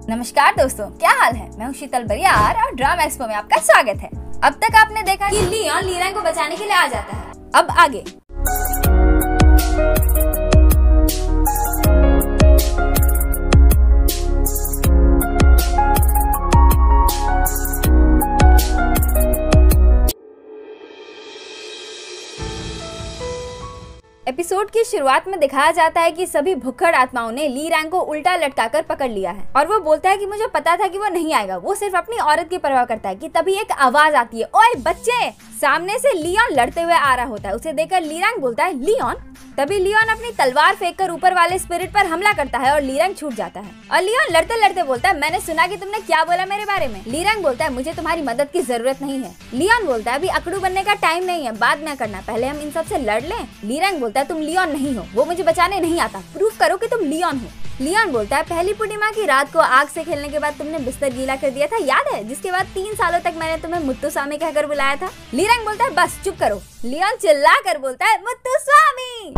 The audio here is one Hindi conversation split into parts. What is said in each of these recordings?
नमस्कार दोस्तों, क्या हाल है। मैं हूँ शीतल बरियार और ड्रामा एक्सपो में आपका स्वागत है। अब तक आपने देखा कि लियोन लीरैंग को बचाने के लिए आ जाता है। अब आगे एपिसोड की शुरुआत में दिखाया जाता है कि सभी भुक्खड़ आत्माओं ने लीरैंग को उल्टा लटकाकर पकड़ लिया है और वो बोलता है कि मुझे पता था कि वो नहीं आएगा, वो सिर्फ अपनी औरत की परवाह करता है। कि तभी एक आवाज आती है, ओए बच्चे। सामने से लियोन लड़ते हुए आ रहा होता है। उसे देखकर लीरैंग बोलता है, लियोन। तभी लियोन अपनी तलवार फेंककर ऊपर वाले स्पिरिट पर हमला करता है और लीरैंग छूट जाता है। और लियोन लड़ते लड़ते बोलता है, मैंने सुना कि तुमने क्या बोला मेरे बारे में। लीरैंग बोलता है, मुझे तुम्हारी मदद की जरूरत नहीं है। लियोन बोलता है, अभी अकड़ू बनने का टाइम नहीं है, बाद में करना, पहले हम इन सब से लड़ लें। लीरैंग बोलता है, तुम लियोन नहीं हो, वो मुझे बचाने नहीं आता, प्रूफ करो कि तुम लियोन हो। लियोन बोलता है, पहली पूर्णिमा की रात को आग से खेलने के बाद तुमने बिस्तर गीला कर दिया था, याद है? जिसके बाद 3 सालों तक मैंने तुम्हें मुत्तु स्वामी कहकर बुलाया था। लीरैंग बोलता है, बस चुप करो। लियोन चिल्ला कर बोलता है, मुत्तु स्वामी।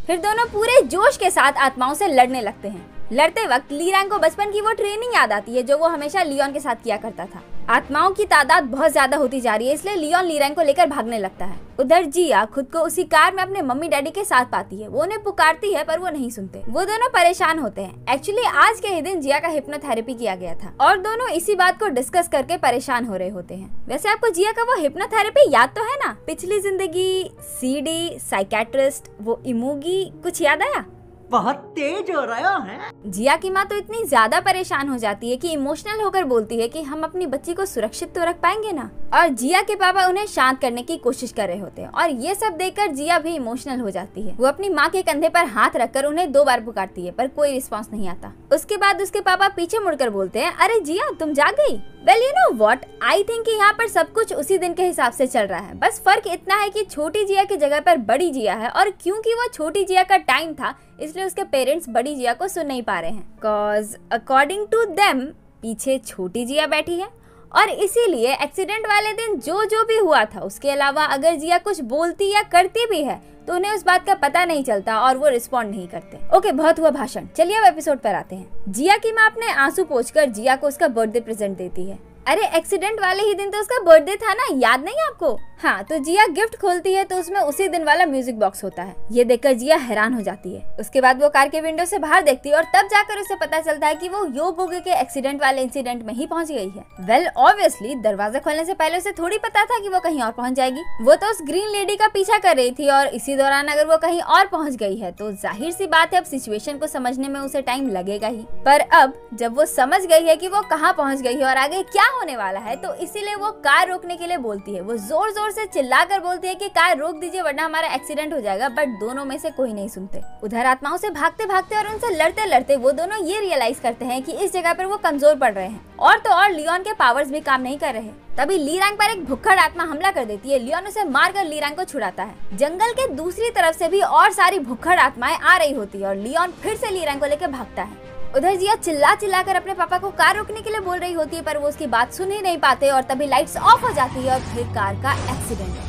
फिर दोनों पूरे जोश के साथ आत्माओं से लड़ने लगते हैं। लड़ते वक्त लीरैंग को बचपन की वो ट्रेनिंग याद आती है जो वो हमेशा लियोन के साथ किया करता था। आत्माओं की तादाद बहुत ज्यादा होती जा रही है, इसलिए लियोन लीरैंग को लेकर भागने लगता है। उधर जिया खुद को उसी कार में अपने मम्मी डैडी के साथ पाती है। वो उन्हें पुकारती है पर वो नहीं सुनते। वो दोनों परेशान होते हैं। एक्चुअली आज के ही दिन जिया का हिप्नोथेरेपी किया गया था और दोनों इसी बात को डिस्कस करके परेशान हो रहे होते हैं। वैसे आपको जिया का वो हिप्नोथेरेपी याद तो है ना? पिछली जिंदगी, सीडी, साइकेट्रिस्ट, वो इमूगी, कुछ याद आया? बहुत तेज हो रहा है। जिया की माँ तो इतनी ज्यादा परेशान हो जाती है कि इमोशनल होकर बोलती है कि हम अपनी बच्ची को सुरक्षित तो रख पाएंगे ना। और जिया के पापा उन्हें शांत करने की कोशिश कर रहे होते हैं और ये सब देखकर जिया भी इमोशनल हो जाती है। वो अपनी माँ के कंधे पर हाथ रखकर उन्हें 2 बार पुकारती है पर कोई रिस्पॉन्स नहीं आता। उसके बाद उसके पापा पीछे मुड़कर बोलते हैं, अरे जिया तुम जाग गई? Well you know what, I think यहाँ पर सब कुछ उसी दिन के हिसाब से चल रहा है। बस फर्क इतना है कि छोटी जिया की जगह पर बड़ी जिया है और क्योंकि वो छोटी जिया का टाइम था इसलिए उसके पेरेंट्स बड़ी जिया को सुन नहीं पा रहे हैं। कॉज अकॉर्डिंग टू देम पीछे छोटी जिया बैठी है और इसीलिए एक्सीडेंट वाले दिन जो भी हुआ था उसके अलावा अगर जिया कुछ बोलती या करती भी है तो उन्हें उस बात का पता नहीं चलता और वो रिस्पॉन्ड नहीं करते। ओके, बहुत हुआ भाषण, चलिए अब एपिसोड पर आते हैं। जिया की माँ अपने आंसू पोंछकर जिया को उसका बर्थडे प्रेजेंट देती है। अरे एक्सीडेंट वाले ही दिन तो उसका बर्थडे था ना, याद नहीं आपको? हाँ, तो जिया गिफ्ट खोलती है तो उसमें उसी दिन वाला म्यूजिक बॉक्स होता है। ये देखकर जिया हैरान हो जाती है। उसके बाद वो कार के विंडो से बाहर देखती है और तब जाकर उसे पता चलता है कि वो योबोगे के एक्सीडेंट वाले इंसिडेंट में ही पहुंच गई है। वेल ऑब्वियसली दरवाजा खोलने से पहले उसे थोड़ी पता था कि वो कहीं और पहुंच जाएगी। वो तो उस ग्रीन लेडी का पीछा कर रही थी और इसी दौरान अगर वो कहीं और पहुंच गई है तो जाहिर सी बात है अब सिचुएशन को समझने में उसे टाइम लगेगा ही। पर अब जब वो समझ गई है कि वो कहाँ पहुंच गई है और आगे क्या होने वाला है तो इसीलिए वो कार रोकने के लिए बोलती है। वो जोर जोर से चिल्लाकर बोलती है कि कार रोक दीजिए वरना हमारा एक्सीडेंट हो जाएगा, बट दोनों में से कोई नहीं सुनते। उधर आत्माओं से भागते भागते और उनसे लड़ते लड़ते वो दोनों ये रियलाइज करते हैं कि इस जगह पर वो कमजोर पड़ रहे हैं और तो और लियोन के पावर्स भी काम नहीं कर रहे। तभी लीरैंग पर एक भुक्खड़ आत्मा हमला कर देती है। लियोन उसे मारकर लीरैंग को छुड़ाता है। जंगल के दूसरी तरफ से भी और सारी भुक्खड़ आत्माएं आ रही होती है और लियोन फिर से लीरैंग को लेकर भागता है। उधर जिया चिल्ला कर अपने पापा को कार रोकने के लिए बोल रही होती है पर वो उसकी बात सुन ही नहीं पाते और तभी लाइट्स ऑफ हो जाती है और फिर कार का एक्सीडेंट।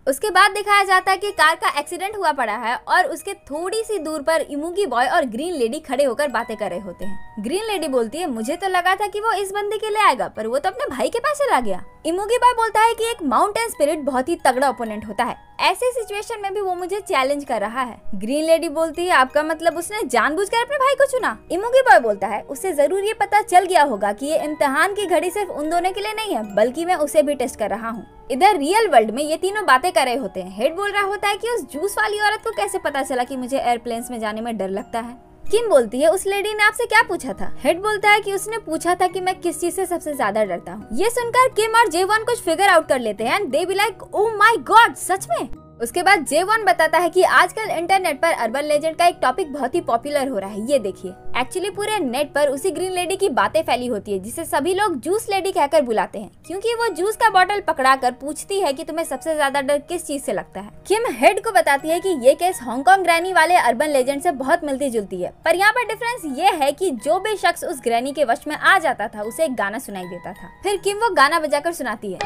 उसके बाद दिखाया जाता है कि कार का एक्सीडेंट हुआ पड़ा है और उसके थोड़ी सी दूर पर इमूगी बॉय और ग्रीन लेडी खड़े होकर बातें कर रहे होते हैं। ग्रीन लेडी बोलती है, मुझे तो लगा था कि वो इस बंदे के लिए आएगा पर वो तो अपने भाई के पास चला गया। इमूगी बॉय बोलता है कि एक माउंटेन स्पिरिट बहुत ही तगड़ा ओपोनेंट होता है, ऐसे सिचुएशन में भी वो मुझे चैलेंज कर रहा है। ग्रीन लेडी बोलती है, आपका मतलब उसने जानबूझकर अपने भाई को चुना? इमूगी बॉय बोलता है, उसे जरूर ये पता चल गया होगा कि ये इम्तिहान की घड़ी सिर्फ उन दोनों के लिए नहीं है बल्कि मैं उसे भी टेस्ट कर रहा हूँ। इधर रियल वर्ल्ड में ये तीनों बातें कर रहे होते हैं। हेड बोल रहा होता है कि उस जूस वाली औरत को कैसे पता चला कि मुझे एयरप्लेन्स में जाने में डर लगता है। किम बोलती है, उस लेडी ने आपसे क्या पूछा था? हेड बोलता है कि उसने पूछा था कि मैं किस चीज से सबसे ज्यादा डरता हूँ। ये सुनकर किम और जेवॉन कुछ फिगर आउट कर लेते हैं and they be like, oh my God, सच में? उसके बाद जेवॉन बताता है कि आजकल इंटरनेट पर अर्बन लेजेंड का एक टॉपिक बहुत ही पॉपुलर हो रहा है, ये देखिए। एक्चुअली पूरे नेट पर उसी ग्रीन लेडी की बातें फैली होती है जिसे सभी लोग जूस लेडी कहकर बुलाते हैं क्योंकि वो जूस का बॉटल पकड़ाकर पूछती है कि तुम्हें सबसे ज्यादा डर किस चीज से लगता है। किम हेड को बताती है कि ये केस हांगकांग ग्रैनी वाले अर्बन लेजेंड से बहुत मिलती जुलती है, पर यहाँ पर डिफरेंस ये है कि जो भी शख्स उस ग्रैनी के वश में आ जाता था उसे एक गाना सुनाई देता था। फिर किम वो गाना बजाकर सुनाती है।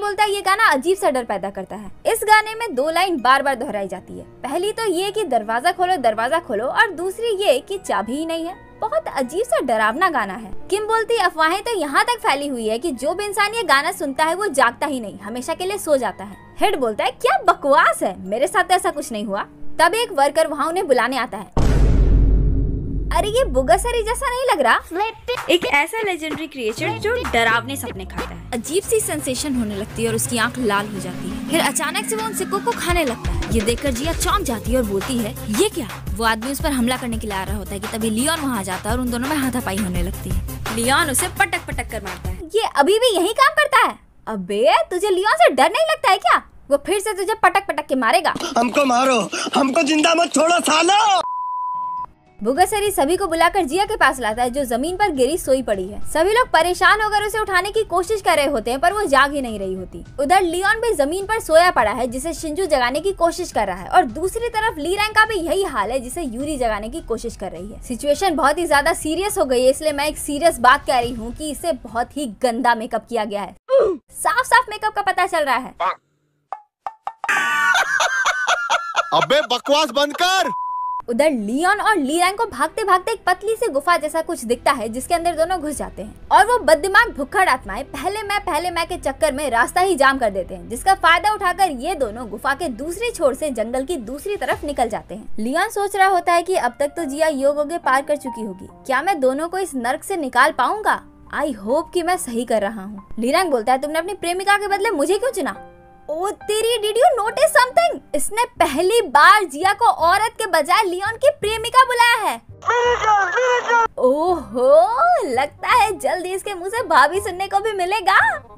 बोलता है ये गाना अजीब सा डर पैदा करता है। इस गाने में 2 लाइन बार बार दोहराई जाती है। पहली तो ये कि दरवाजा खोलो और दूसरी ये कि चाबी ही नहीं है। बहुत अजीब सा डरावना गाना है। किम बोलती अफवाहें तो यहाँ तक फैली हुई है कि जो भी इंसान ये गाना सुनता है वो जागता ही नहीं, हमेशा के लिए सो जाता है। हेड बोलता है क्या बकवास है, मेरे साथ ऐसा कुछ नहीं हुआ। तब एक वर्कर वहाँ उन्हें बुलाने आता है। अरे ये बुगासरी जैसा नहीं लग रहा? एक ऐसा लेजेंडरी क्रिएचर जो डरावने सपने खाता है। अजीब सी सेंसेशन होने लगती है और उसकी आंख लाल हो जाती है। फिर अचानक से वो उन सिक्कों को खाने लगता है। ये देखकर जिया चौंक जाती है और बोलती है ये क्या? वो आदमी उस पर हमला करने के लिए आ रहा होता है कि तभी लियोन वहाँ जाता है और उन दोनों में हाथापाई होने लगती है। लियोन उसे पटक पटक कर मारता है। ये अभी भी यही काम करता है? अबे तुझे लियोन से डर नहीं लगता है क्या? वो फिर से तुझे पटक पटक के मारेगा। हमको मारो, हमको जिंदा मत छोड़ो सालो। बुगासरी सभी को बुलाकर जिया के पास लाता है जो जमीन पर गिरी सोई पड़ी है। सभी लोग परेशान होकर उसे उठाने की कोशिश कर रहे होते हैं पर वो जाग ही नहीं रही होती। उधर लियोन भी जमीन पर सोया पड़ा है जिसे शिंजू जगाने की कोशिश कर रहा है और दूसरी तरफ ली रैंग का भी यही हाल है जिसे यूरी जगाने की कोशिश कर रही है। सिचुएशन बहुत ही ज्यादा सीरियस हो गई है, इसलिए मैं एक सीरियस बात कह रही हूँ कि इसे बहुत ही गंदा मेकअप किया गया है। साफ साफ मेकअप का पता चल रहा है। अबे बकवास बंद कर। उधर लियोन और ली रैंग को भागते भागते एक पतली सी गुफा जैसा कुछ दिखता है जिसके अंदर दोनों घुस जाते हैं और वो बददिमाग भुक्खड़ आत्माएं पहले मैं के चक्कर में रास्ता ही जाम कर देते हैं, जिसका फायदा उठाकर ये दोनों गुफा के दूसरी छोर से जंगल की दूसरी तरफ निकल जाते हैं। लियोन सोच रहा होता है कि अब तक तो जिया योगोगे पार कर चुकी होगी, क्या मैं दोनों को इस नर्क से निकाल पाऊंगा? आई होप कि मैं सही कर रहा हूँ। ली रैंग बोलता है तुमने अपनी प्रेमिका के बदले मुझे क्यों चुना? ओ तेरी, डिड यू नोटिस समथिंग? इसने पहली बार जिया को औरत के बजाय लियोन की प्रेमिका बुलाया है। ओहो, लगता है जल्दी इसके मुंह से भाभी सुनने को भी मिलेगा।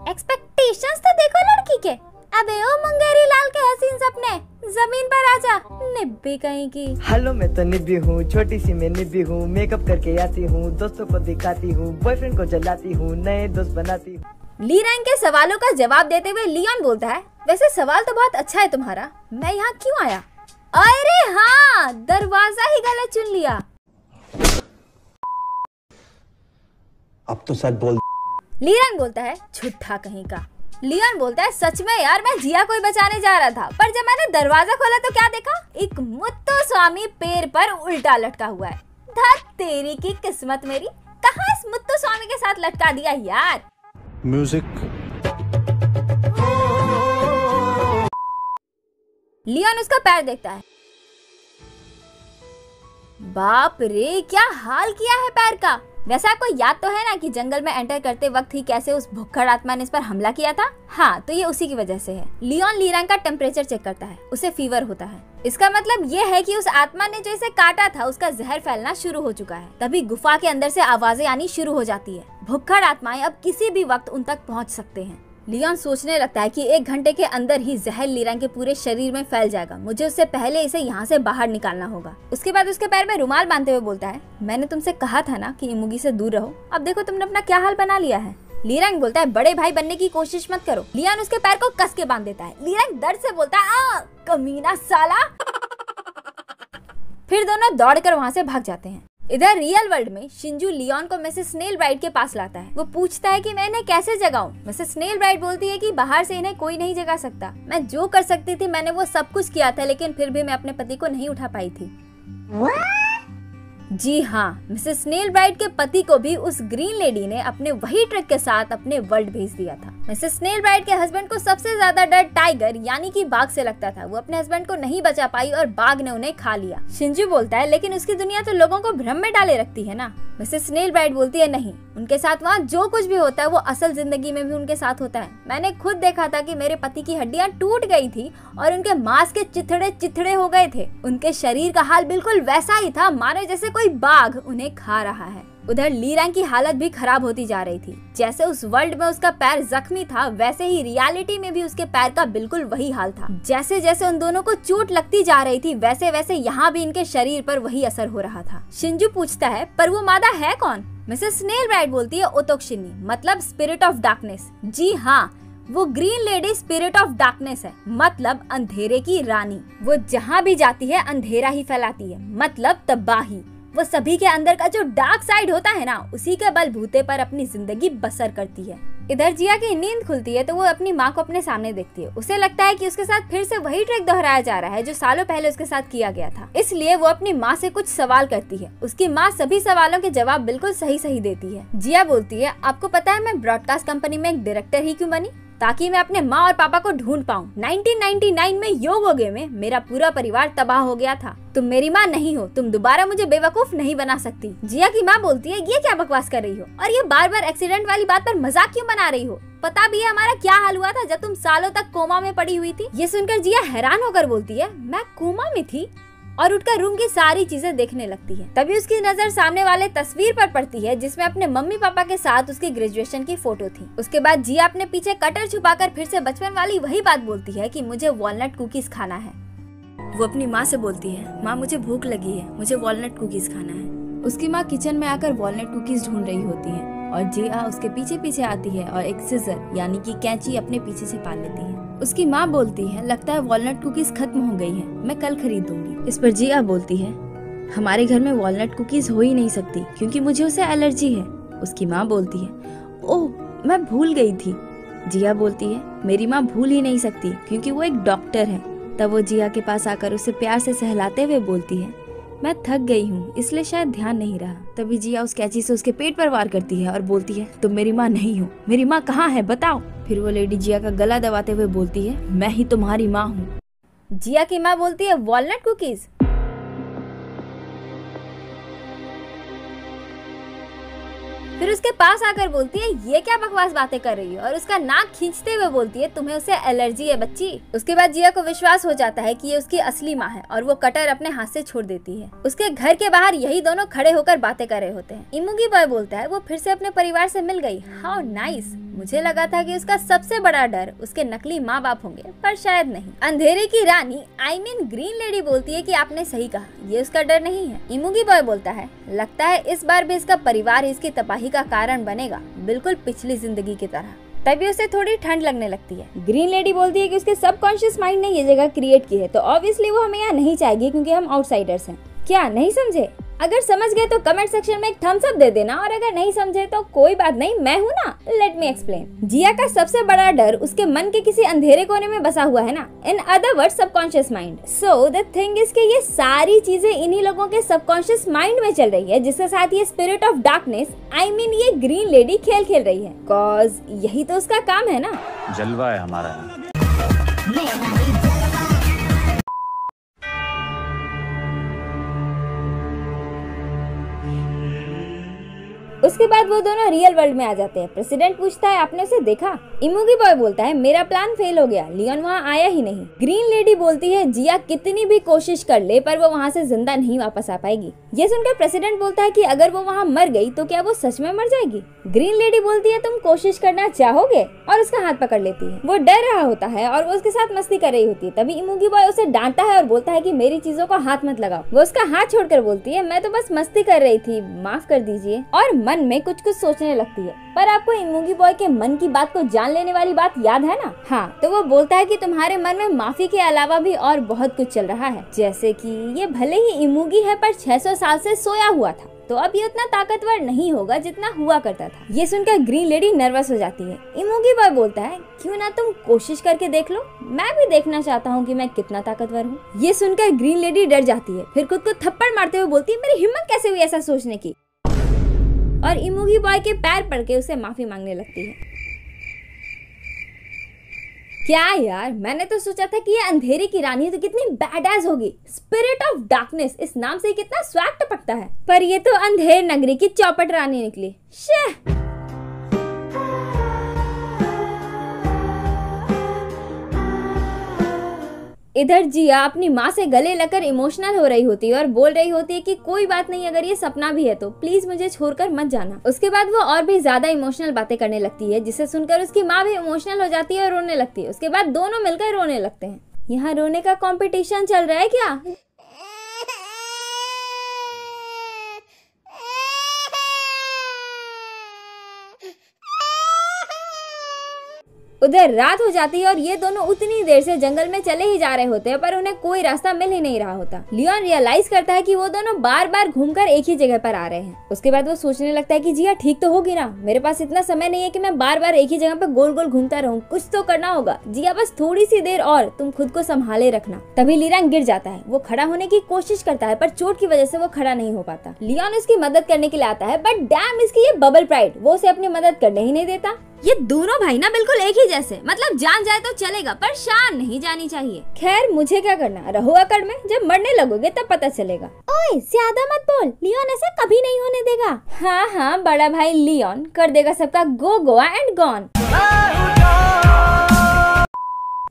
एक्सपेक्टेशंस तो देखो लड़की के। अबे ओ मुंगेरी लाल के हसीन सपने, जमीन पर आजा, निब्बी कहीं की। हेलो मैं तो निब्बी हूँ, छोटी सी मैं निब्बी हूँ। मेकअप करके आती हूँ, दोस्तों को दिखाती हूँ, बॉयफ्रेंड को जलाती हूँ, नए दोस्त बनाती हूँ। ली रैंग के सवालों का जवाब देते हुए लियोन बोलता है वैसे सवाल तो बहुत अच्छा है तुम्हारा, मैं यहाँ क्यों आया? अरे हाँ, दरवाजा ही गलत चुन लिया। अब तो सच बोल। ली रैंग बोलता है झूठा कहीं का। लियोन बोलता है सच में यार, मैं जिया को ही बचाने जा रहा था, पर जब मैंने दरवाजा खोला तो क्या देखा? एक मुत्तो स्वामी पेड़ पर उल्टा लटका हुआ है। धत तेरी की किस्मत मेरी, कहाँ इस मुत्तो स्वामी के साथ लटका दिया यार। म्यूजिक। लियोन उसका पैर देखता है। बाप रे, क्या हाल किया है पैर का। वैसे आपको याद तो है ना कि जंगल में एंटर करते वक्त ही कैसे उस भुक्खड़ आत्मा ने इस पर हमला किया था? हाँ, तो ये उसी की वजह से है। लियोन ली रैंग का टेम्परेचर चेक करता है, उसे फीवर होता है। इसका मतलब ये है कि उस आत्मा ने जो इसे काटा था उसका जहर फैलना शुरू हो चुका है। तभी गुफा के अंदर से आवाजें आनी शुरू हो जाती है। भुक्खड़ आत्माएं अब किसी भी वक्त उन तक पहुंच सकते हैं। लियोन सोचने लगता है कि 1 घंटे के अंदर ही जहर ली रैंग के पूरे शरीर में फैल जाएगा। मुझे उससे पहले इसे यहाँ से बाहर निकालना होगा। उसके बाद उसके पैर में रुमाल बांधते हुए बोलता है मैंने तुमसे कहा था ना कि इमुगी से दूर रहो, अब देखो तुमने अपना क्या हाल बना लिया है। ली रैंग बोलता है बड़े भाई बनने की कोशिश मत करो। लियोन उसके पैर को कस के बांध देता है। ली रैंग दर्द से बोलता है कमीना साला। फिर दोनों दौड़कर वहाँ से भाग जाते हैं। इधर रियल वर्ल्ड में शिंजू लियोन को मिसेस स्नेल ब्राइट के पास लाता है। वो पूछता है कि मैं इन्हें कैसे जगाऊं। मिसेस स्नेल ब्राइट बोलती है कि बाहर से इन्हें कोई नहीं जगा सकता। मैं जो कर सकती थी मैंने वो सब कुछ किया था, लेकिन फिर भी मैं अपने पति को नहीं उठा पाई थी। जी हाँ, मिसेस स्नेल ब्राइट के पति को भी उस ग्रीन लेडी ने अपने वही ट्रिक के साथ अपने वर्ल्ड भेज दिया था। मिसेस स्नेल ब्राइट के हस्बैंड को सबसे ज्यादा डर टाइगर यानी कि बाघ से लगता था। वो अपने हस्बैंड को नहीं बचा पाई और बाघ ने उन्हें खा लिया। शिंजू बोलता है लेकिन उसकी दुनिया तो लोगों को भ्रम में डाले रखती है ना। मिसेस स्नेल ब्राइट बोलती है नहीं, उनके साथ वहाँ जो कुछ भी होता है वो असल जिंदगी में भी उनके साथ होता है। मैंने खुद देखा था कि मेरे पति की हड्डियाँ टूट गई थी और उनके मांस के चिथड़े हो गए थे। उनके शरीर का हाल बिल्कुल वैसा ही था मानो जैसे कोई बाघ उन्हें खा रहा है। उधर ली रैंग की हालत भी खराब होती जा रही थी। जैसे उस वर्ल्ड में उसका पैर जख्मी था, वैसे ही रियलिटी में भी उसके पैर का बिल्कुल वही हाल था। जैसे जैसे उन दोनों को चोट लगती जा रही थी, वैसे वैसे यहाँ भी इनके शरीर पर वही असर हो रहा था। शिंजू पूछता है पर वो मादा है कौन? मिसेस स्नेल ब्राइट बोलती है ओतोक्शिनी, मतलब स्पिरिट ऑफ डार्कनेस। जी हाँ, वो green lady spirit of darkness है, मतलब अंधेरे की रानी। वो जहाँ भी जाती है अंधेरा ही फैलाती है, मतलब तबाही। वो सभी के अंदर का जो डार्क साइड होता है ना, उसी के बलबूते पर अपनी जिंदगी बसर करती है। इधर जिया की नींद खुलती है तो वो अपनी माँ को अपने सामने देखती है। उसे लगता है कि उसके साथ फिर से वही ट्रिक दोहराया जा रहा है जो सालों पहले उसके साथ किया गया था। इसलिए वो अपनी माँ से कुछ सवाल करती है। उसकी माँ सभी सवालों के जवाब बिल्कुल सही देती है। जिया बोलती है, आपको पता है मैं ब्रॉडकास्ट कंपनी में एक डायरेक्टर ही क्यों बनी? ताकि मैं अपने माँ और पापा को ढूंढ पाऊँ। 1999 में योगोगे में मेरा पूरा परिवार तबाह हो गया था। तुम मेरी माँ नहीं हो, तुम दोबारा मुझे बेवकूफ नहीं बना सकती। जिया की माँ बोलती है, ये क्या बकवास कर रही हो और ये बार बार एक्सीडेंट वाली बात पर मजाक क्यों बना रही हो? पता भी है हमारा क्या हाल हुआ था जब तुम सालों तक कोमा में पड़ी हुई थी? ये सुनकर जिया हैरान होकर बोलती है, मैं कोमा में थी? और उठकर रूम की सारी चीजें देखने लगती है। तभी उसकी नजर सामने वाले तस्वीर पर पड़ती है जिसमें अपने मम्मी पापा के साथ उसकी ग्रेजुएशन की फोटो थी। उसके बाद जिया अपने पीछे कटर छुपाकर फिर से बचपन वाली वही बात बोलती है कि मुझे वॉलनट कुकीज खाना है। वो अपनी माँ से बोलती है, माँ मुझे भूख लगी है, मुझे वॉलनट कुकीज खाना है। उसकी माँ किचन में आकर वॉलनट कुकीज ढूंढ रही होती है और जिया उसके पीछे पीछे आती है और एक सीजर यानी कि कैंची अपने पीछे से पाल लेती है। उसकी माँ बोलती है, लगता है वॉलनट कुकीज खत्म हो गई है, मैं कल खरीद दूंगी। इस पर जिया बोलती है, हमारे घर में वॉलनट कुकीज हो ही नहीं सकती क्योंकि मुझे उसे एलर्जी है। उसकी माँ बोलती है, ओह मैं भूल गई थी। जिया बोलती है, मेरी माँ भूल ही नहीं सकती क्योंकि वो एक डॉक्टर है। तब वो जिया के पास आकर उसे प्यार से सहलाते हुए बोलती है, मैं थक गई हूँ इसलिए शायद ध्यान नहीं रहा। तभी जिया उस कैंची से उसके पेट पर वार करती है और बोलती है, तुम मेरी माँ नहीं हो, मेरी माँ कहाँ है बताओ। फिर वो लेडी जिया का गला दबाते हुए बोलती है, मैं ही तुम्हारी माँ हूँ। जिया की माँ बोलती है, वॉलनट कुकीज? फिर उसके पास आकर बोलती है, ये क्या बकवास बातें कर रही है, और उसका नाक खींचते हुए बोलती है, तुम्हें उससे एलर्जी है बच्ची। उसके बाद जिया को विश्वास हो जाता है कि ये उसकी असली माँ है और वो कटर अपने हाथ से छोड़ देती है। उसके घर के बाहर यही दोनों खड़े होकर बातें कर रहे होते हैं। इमुगी बॉय बोलता है, वो फिर से अपने परिवार से मिल गई, हाउ नाइस। मुझे लगा था कि उसका सबसे बड़ा डर उसके नकली माँ बाप होंगे, पर शायद नहीं। अंधेरे की रानी ग्रीन लेडी बोलती है कि आपने सही कहा, ये उसका डर नहीं है। इमुगी बॉय बोलता है, लगता है इस बार भी इसका परिवार इसकी तबाही का कारण बनेगा, बिल्कुल पिछली जिंदगी की तरह। तभी उसे थोड़ी ठंड लगने लगती है। ग्रीन लेडी बोलती है कि उसके सबकॉन्शियस माइंड ने ये जगह क्रिएट की है तो ऑब्वियसली वो हमें यहाँ नहीं चाहेगी क्योंकि हम आउटसाइडर्स हैं। क्या नहीं समझे? अगर समझ गए तो कमेंट सेक्शन में एक थम्स अप दे देना, और अगर नहीं समझे तो कोई बात नहीं, मैं हूँ ना, लेट मी एक्सप्लेन। जिया का सबसे बड़ा डर उसके मन के किसी अंधेरे कोने में बसा हुआ है ना, in other word subconscious mind. So the thing is कि ये सारी चीजें इन्हीं लोगों के सबकॉन्शियस माइंड में चल रही है, जिसके साथ ये स्पिरिट ऑफ डार्कनेस ये ग्रीन लेडी खेल रही है, कॉज यही तो उसका काम है ना। जलवा है हमारा। उसके बाद वो दोनों रियल वर्ल्ड में आ जाते हैं। प्रेसिडेंट पूछता है, आपने उसे देखा? इमुगी बॉय बोलता है, मेरा प्लान फेल हो गया, लियोन वहाँ आया ही नहीं। ग्रीन लेडी बोलती है, जिया कितनी भी कोशिश कर ले पर वो वहाँ से जिंदा नहीं वापस आ पाएगी। ये सुनकर प्रेसिडेंट बोलता है कि अगर वो वहाँ मर गई तो क्या वो सच में मर जाएगी? ग्रीन लेडी बोलती है, तुम कोशिश करना चाहोगे? और उसका हाथ पकड़ लेती है। वो डर रहा होता है और वो उसके साथ मस्ती कर रही होती है। तभी इमुगी बॉय उसे डांटता है और बोलता है कि मेरी चीजों को हाथ मत लगाओ। वो उसका हाथ छोड़कर बोलती है, मैं तो बस मस्ती कर रही थी, माफ कर दीजिए। और मन में कुछ सोचने लगती है। पर आपको इमुगी बॉय के मन की बात को जान लेने वाली बात याद है ना? हाँ, तो वो बोलता है कि तुम्हारे मन में माफी के अलावा भी और बहुत कुछ चल रहा है, जैसे कि ये भले ही इमुगी है पर 600 साल से सोया हुआ था, तो अब ये उतना ताकतवर नहीं होगा जितना हुआ करता था। ये सुनकर ग्रीन लेडी नर्वस हो जाती है। इमुगी बॉय बोलता है, क्यों ना तुम कोशिश करके देख लो, मैं भी देखना चाहता हूँ कि मैं कितना ताकतवर हूँ। ये सुनकर ग्रीन लेडी डर जाती है, फिर खुद को थप्पड़ मारते हुए बोलती है, मेरी हिम्मत कैसे हुई ऐसा सोचने की, और इमुगी बॉय के पैर पड़ के उसे माफी मांगने लगती है। क्या यार, मैंने तो सोचा था कि ये अंधेरे की रानी तो कितनी बैडएस होगी, स्पिरिट ऑफ डार्कनेस, इस नाम से कितना स्वैग टपकता है, पर ये तो अंधेर नगरी की चौपट रानी निकली। शे। इधर जिया अपनी माँ से गले लगकर इमोशनल हो रही होती है और बोल रही होती है कि कोई बात नहीं, अगर ये सपना भी है तो प्लीज मुझे छोड़कर मत जाना। उसके बाद वो और भी ज्यादा इमोशनल बातें करने लगती है, जिसे सुनकर उसकी माँ भी इमोशनल हो जाती है और रोने लगती है। उसके बाद दोनों मिलकर रोने लगते हैं। यहाँ रोने का कंपटीशन चल रहा है क्या? उधर रात हो जाती है और ये दोनों उतनी देर से जंगल में चले ही जा रहे होते हैं, पर उन्हें कोई रास्ता मिल ही नहीं रहा होता। लियोन रियलाइज करता है कि वो दोनों बार बार घूमकर एक ही जगह पर आ रहे हैं। उसके बाद वो सोचने लगता है कि जिया ठीक तो होगी ना, मेरे पास इतना समय नहीं है कि मैं बार बार एक ही जगह पे गोल गोल घूमता रहूं, कुछ तो करना होगा। जिया बस थोड़ी सी देर और तुम खुद को संभाले रखना। तभी लीरैंग गिर जाता है। वो खड़ा होने की कोशिश करता है पर चोट की वजह से वो खड़ा नहीं हो पाता। लियोन उसकी मदद करने के लिए आता है, बट डैम इसकी ये बबल प्राइड, वो उसे अपनी मदद करने ही नहीं देता। ये दोनों भाई ना बिल्कुल एक ही जैसे, मतलब जान जाए तो चलेगा पर शान नहीं जानी चाहिए। खैर मुझे क्या करना, रहो अकड़ में, जब मरने लगोगे तब पता चलेगा। ओए ज्यादा मत बोल, लियोन ऐसा कभी नहीं होने देगा। हाँ हाँ बड़ा भाई लियोन कर देगा सबका गो गोवा एंड गॉन।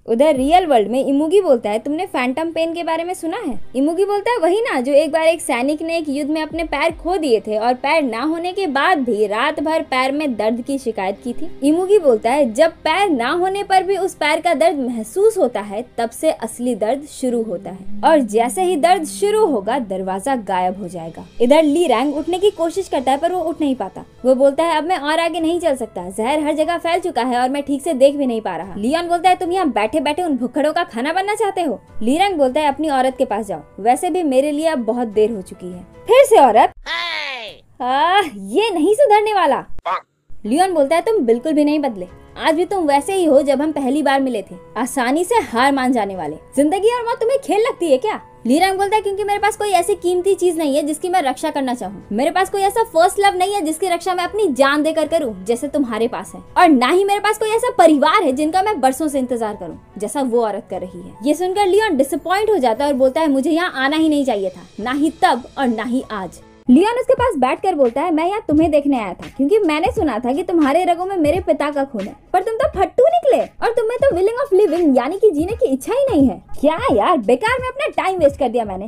उधर रियल वर्ल्ड में इमुगी बोलता है, तुमने फैंटम पेन के बारे में सुना है? इमुगी बोलता है, वही ना जो एक बार एक सैनिक ने एक युद्ध में अपने पैर खो दिए थे और पैर ना होने के बाद भी रात भर पैर में दर्द की शिकायत की थी। इमुगी बोलता है, जब पैर ना होने पर भी उस पैर का दर्द महसूस होता है तब से असली दर्द शुरू होता है, और जैसे ही दर्द शुरू होगा दरवाजा गायब हो जाएगा। इधर लीरैंग उठने की कोशिश करता है पर वो उठ नहीं पाता। वो बोलता है, अब मैं और आगे नहीं चल सकता, जहर हर जगह फैल चुका है और मैं ठीक से देख भी नहीं पा रहा। लियोन बोलता है, तुम यहाँ बैठे बैठे उन भुक्खड़ों का खाना बनना चाहते हो? लीरैंग बोलता है, अपनी औरत के पास जाओ, वैसे भी मेरे लिए अब बहुत देर हो चुकी है। फिर से औरत, ये नहीं सुधरने वाला। लियोन बोलता है, तुम बिल्कुल भी नहीं बदले, आज भी तुम वैसे ही हो जब हम पहली बार मिले थे, आसानी से हार मान जाने वाले। जिंदगी और मौत तुम्हें खेल लगती है क्या? लीरैंग बोलता है, क्योंकि मेरे पास कोई ऐसी कीमती चीज नहीं है जिसकी मैं रक्षा करना चाहूँ। मेरे पास कोई ऐसा फर्स्ट लव नहीं है जिसकी रक्षा मैं अपनी जान देकर करूँ जैसे तुम्हारे पास है, और ना ही मेरे पास कोई ऐसा परिवार है जिनका मैं बरसों से इंतजार करूँ जैसा वो औरत कर रही है। ये सुनकर लियोन डिसअपॉइंट हो जाता है और बोलता है, मुझे यहाँ आना ही नहीं चाहिए था, ना ही तब और ना ही आज। लियोन उसके पास बैठकर बोलता है, मैं यहाँ तुम्हें देखने आया था क्योंकि मैंने सुना था कि तुम्हारे रगों में मेरे पिता का खून है, पर तुम तो फट्टू निकले और तुम्हें तो विलिंग ऑफ लिविंग यानी कि जीने की इच्छा ही नहीं है। क्या यार, बेकार में अपना टाइम वेस्ट कर दिया मैंने।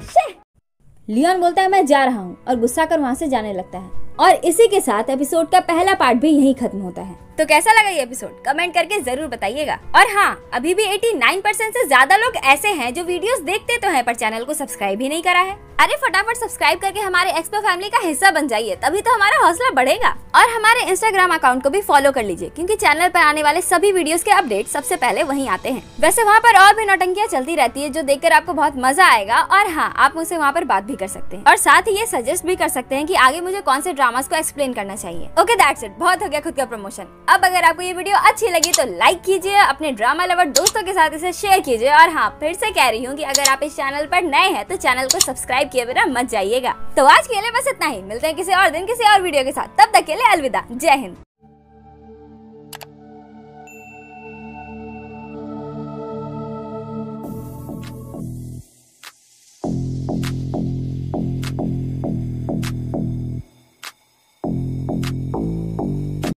लियोन बोलता है, मैं जा रहा हूँ, और गुस्सा कर वहाँ से जाने लगता है। और इसी के साथ एपिसोड का पहला पार्ट भी यहीं खत्म होता है। तो कैसा लगा ये एपिसोड कमेंट करके जरूर बताइएगा। और हाँ, अभी भी 89% से ज्यादा लोग ऐसे हैं जो वीडियोस देखते तो हैं पर चैनल को सब्सक्राइब ही नहीं करा है। अरे फटाफट सब्सक्राइब करके हमारे एक्सपो फैमिली का हिस्सा बन जाइए, तभी तो हमारा हौसला बढ़ेगा। और हमारे इंस्टाग्राम अकाउंट को भी फॉलो कर लीजिए क्योंकि चैनल पर आने वाले सभी वीडियोस के अपडेट सबसे पहले वहीं आते हैं। वैसे वहाँ पर और भी नौटंकियाँ चलती रहती है जो देखकर आपको बहुत मजा आएगा। और हाँ, आप मुझसे वहाँ पर बात भी कर सकते हैं और साथ ही ये सजेस्ट भी कर सकते हैं कि आगे मुझे कौन से ड्रामास को एक्सप्लेन करना चाहिए। ओके दैट्स इट, बहुत हो गया खुद का प्रमोशन। अब अगर आपको ये वीडियो अच्छी लगी तो लाइक कीजिए, अपने ड्रामा लवर दोस्तों के साथ इसे शेयर कीजिए। और हाँ, फिर से कह रही हूँ कि अगर आप इस चैनल पर नए हैं तो चैनल को सब्सक्राइब किए बिना मत जाइएगा। तो आज के लिए बस इतना ही, मिलते हैं किसी और दिन किसी और वीडियो के साथ। तब तक के लिए अलविदा, जय हिंद।